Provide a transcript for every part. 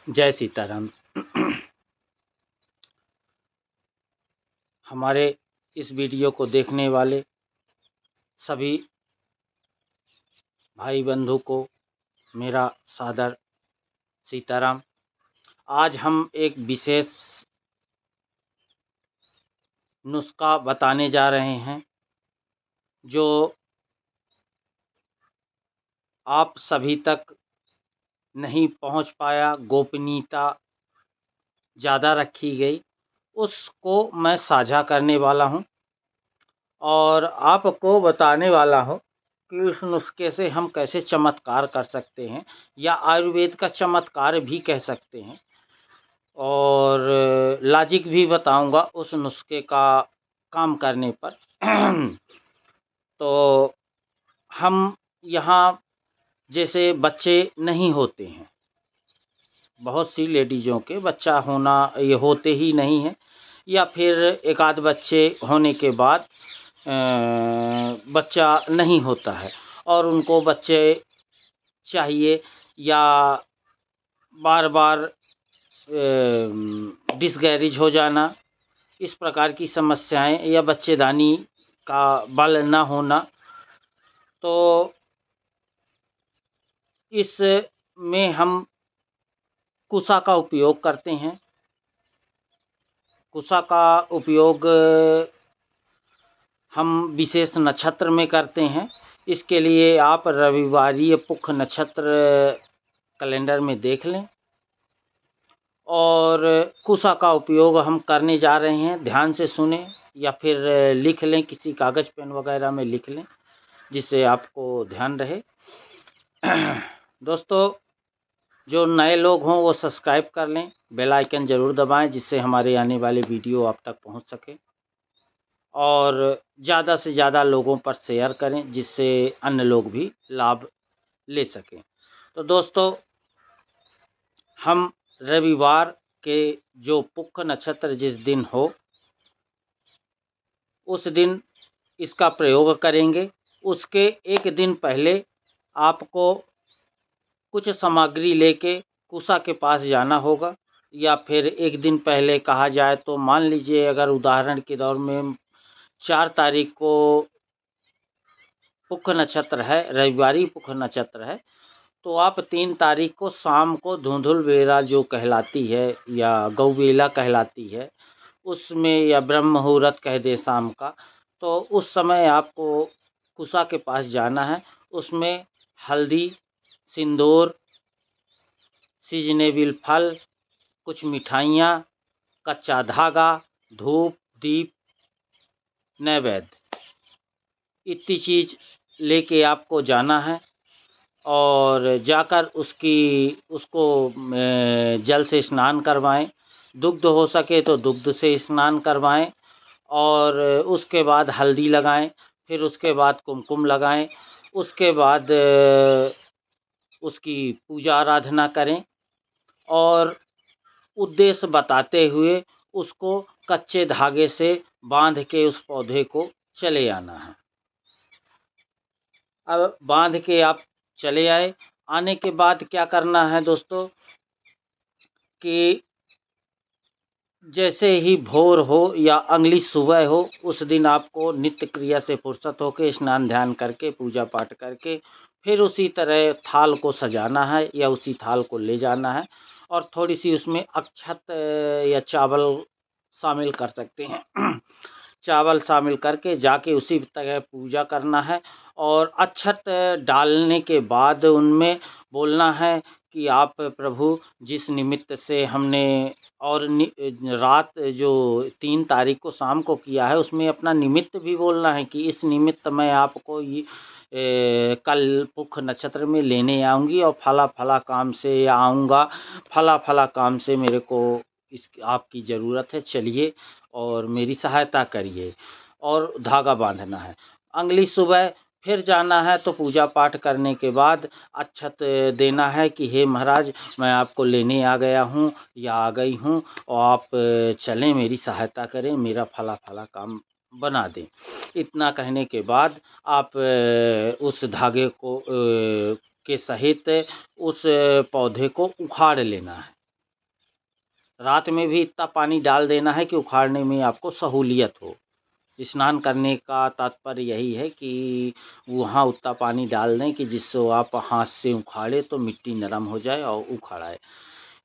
जय सीताराम। हमारे इस वीडियो को देखने वाले सभी भाई बंधु को मेरा सादर सीताराम। आज हम एक विशेष नुस्खा बताने जा रहे हैं जो आप सभी तक नहीं पहुंच पाया, गोपनीयता ज़्यादा रखी गई, उसको मैं साझा करने वाला हूं और आपको बताने वाला हूं कि उस नुस्खे से हम कैसे चमत्कार कर सकते हैं या आयुर्वेद का चमत्कार भी कह सकते हैं। और लॉजिक भी बताऊंगा उस नुस्खे का काम करने पर। तो हम यहाँ जैसे बच्चे नहीं होते हैं, बहुत सी लेडीज़ों के बच्चा होना ये होते ही नहीं है, या फिर एक आध बच्चे होने के बाद बच्चा नहीं होता है और उनको बच्चे चाहिए या बार बार डिसगैरेज हो जाना, इस प्रकार की समस्याएं या बच्चेदानी का बल न होना। तो इसमें हम कुसा का उपयोग करते हैं। कुसा का उपयोग हम विशेष नक्षत्र में करते हैं। इसके लिए आप रविवारीय पुख नक्षत्र कैलेंडर में देख लें और कुसा का उपयोग हम करने जा रहे हैं। ध्यान से सुने या फिर लिख लें, किसी कागज़ पेन वगैरह में लिख लें जिससे आपको ध्यान रहे। दोस्तों, जो नए लोग हों वो सब्सक्राइब कर लें, बेल आइकन ज़रूर दबाएं जिससे हमारे आने वाले वीडियो आप तक पहुंच सके और ज़्यादा से ज़्यादा लोगों पर शेयर करें जिससे अन्य लोग भी लाभ ले सकें। तो दोस्तों, हम रविवार के जो पुख नक्षत्र जिस दिन हो उस दिन इसका प्रयोग करेंगे। उसके एक दिन पहले आपको कुछ सामग्री लेके कुसा के पास जाना होगा, या फिर एक दिन पहले कहा जाए तो मान लीजिए अगर उदाहरण के दौर में 4 तारीख को पुख नक्षत्र है, रविवारी पुख नक्षत्र है, तो आप 3 तारीख को शाम को धुंधुल बेला जो कहलाती है या गौ बेला कहलाती है उसमें, या ब्रह्म मुहूर्त कह दे शाम का, तो उस समय आपको कुसा के पास जाना है। उसमें हल्दी, सिंदूर, सीजनेबल फल, कुछ मिठाइयाँ, कच्चा धागा, धूप, दीप, नैवेद्य इतनी चीज़ लेके आपको जाना है और जाकर उसको जल से स्नान करवाएं। दुग्ध हो सके तो दुग्ध से स्नान करवाएं और उसके बाद हल्दी लगाएं, फिर उसके बाद कुमकुम लगाएं, उसके बाद उसकी पूजा आराधना करें और उद्देश्य बताते हुए उसको कच्चे धागे से बांध के उस पौधे को चले आना है। अब बांध के आप चले आए, आने के बाद क्या करना है दोस्तों कि जैसे ही भोर हो या अगली सुबह हो उस दिन आपको नित्य क्रिया से फुर्सत होकर स्नान ध्यान करके पूजा पाठ करके फिर उसी तरह थाल को सजाना है या उसी थाल को ले जाना है और थोड़ी सी उसमें अक्षत या चावल शामिल कर सकते हैं। चावल शामिल करके जाके उसी तरह पूजा करना है और अक्षत डालने के बाद उनमें बोलना है कि आप प्रभु जिस निमित्त से हमने और रात जो 3 तारीख को शाम को किया है उसमें अपना निमित्त भी बोलना है कि इस निमित्त मैं आपको ये कल पुख नक्षत्र में लेने आऊँगी और फला फला काम से आऊँगा, फला फला काम से मेरे को इस आपकी ज़रूरत है, चलिए और मेरी सहायता करिए, और धागा बांधना है। अगली सुबह फिर जाना है तो पूजा पाठ करने के बाद अक्षत देना है कि हे महाराज मैं आपको लेने आ गया हूँ या आ गई हूँ और आप चलें मेरी सहायता करें, मेरा फला फला काम बना दें। इतना कहने के बाद आप उस धागे को के सहित उस पौधे को उखाड़ लेना है। रात में भी इतना पानी डाल देना है कि उखाड़ने में आपको सहूलियत हो। स्नान करने का तात्पर्य यही है कि वहाँ उतना पानी डाल दें कि जिससे आप हाथ से उखाड़े तो मिट्टी नरम हो जाए और उखड़ाए।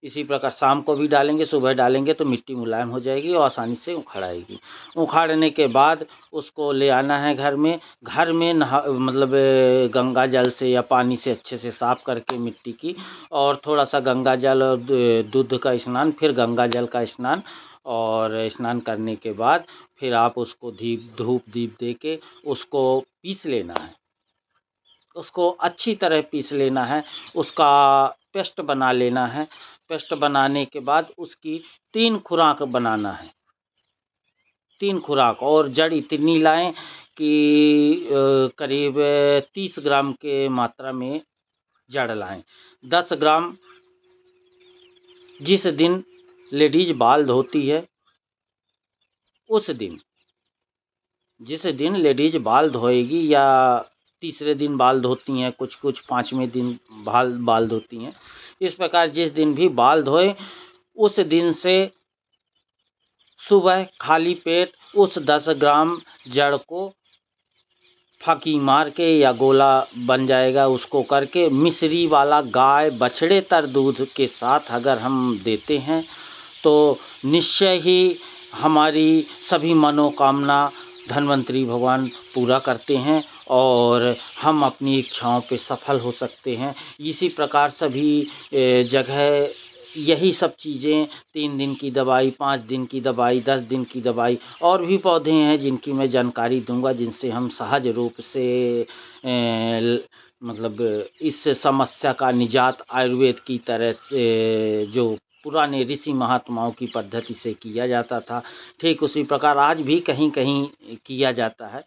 इसी प्रकार शाम को भी डालेंगे, सुबह डालेंगे तो मिट्टी मुलायम हो जाएगी और आसानी से उखड़ाएगी। उखाड़ने के बाद उसको ले आना है घर में। घर में मतलब गंगा जल से या पानी से अच्छे से साफ़ करके मिट्टी की, और थोड़ा सा गंगा जल और दूध का स्नान, फिर गंगा जल का स्नान, और स्नान करने के बाद फिर आप उसको धूप दीप दे के उसको पीस लेना है। उसको अच्छी तरह पीस लेना है, उसका पेस्ट बना लेना है। पेस्ट बनाने के बाद उसकी 3 खुराक बनाना है। 3 खुराक, और जड़ इतनी लाएं कि करीब 30 ग्राम के मात्रा में जड़ लाएं। 10 ग्राम जिस दिन लेडीज बाल धोती है उस दिन, जिस दिन लेडीज बाल धोएगी या तीसरे दिन बाल धोती हैं, कुछ 5वें दिन बाल धोती हैं। इस प्रकार जिस दिन भी बाल धोए उस दिन से सुबह खाली पेट उस 10 ग्राम जड़ को फाकी मार के या गोला बन जाएगा उसको करके मिश्री वाला गाय बछड़े तर दूध के साथ अगर हम देते हैं तो निश्चय ही हमारी सभी मनोकामना धन्वंतरी भगवान पूरा करते हैं और हम अपनी इच्छाओं पे सफल हो सकते हैं। इसी प्रकार सभी जगह यही सब चीज़ें, 3 दिन की दवाई, 5 दिन की दवाई, 10 दिन की दवाई, और भी पौधे हैं जिनकी मैं जानकारी दूंगा, जिनसे हम सहज रूप से मतलब इस समस्या का निजात आयुर्वेद की तरह जो पुराने ऋषि महात्माओं की पद्धति से किया जाता था, ठीक उसी प्रकार आज भी कहीं कहीं किया जाता है।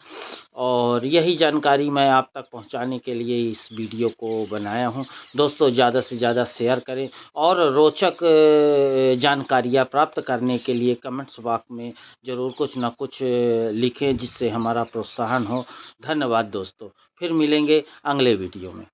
और यही जानकारी मैं आप तक पहुंचाने के लिए इस वीडियो को बनाया हूं। दोस्तों ज़्यादा से ज़्यादा शेयर करें और रोचक जानकारियां प्राप्त करने के लिए कमेंट्स बॉक्स में ज़रूर कुछ ना कुछ लिखें जिससे हमारा प्रोत्साहन हो। धन्यवाद दोस्तों, फिर मिलेंगे अगले वीडियो में।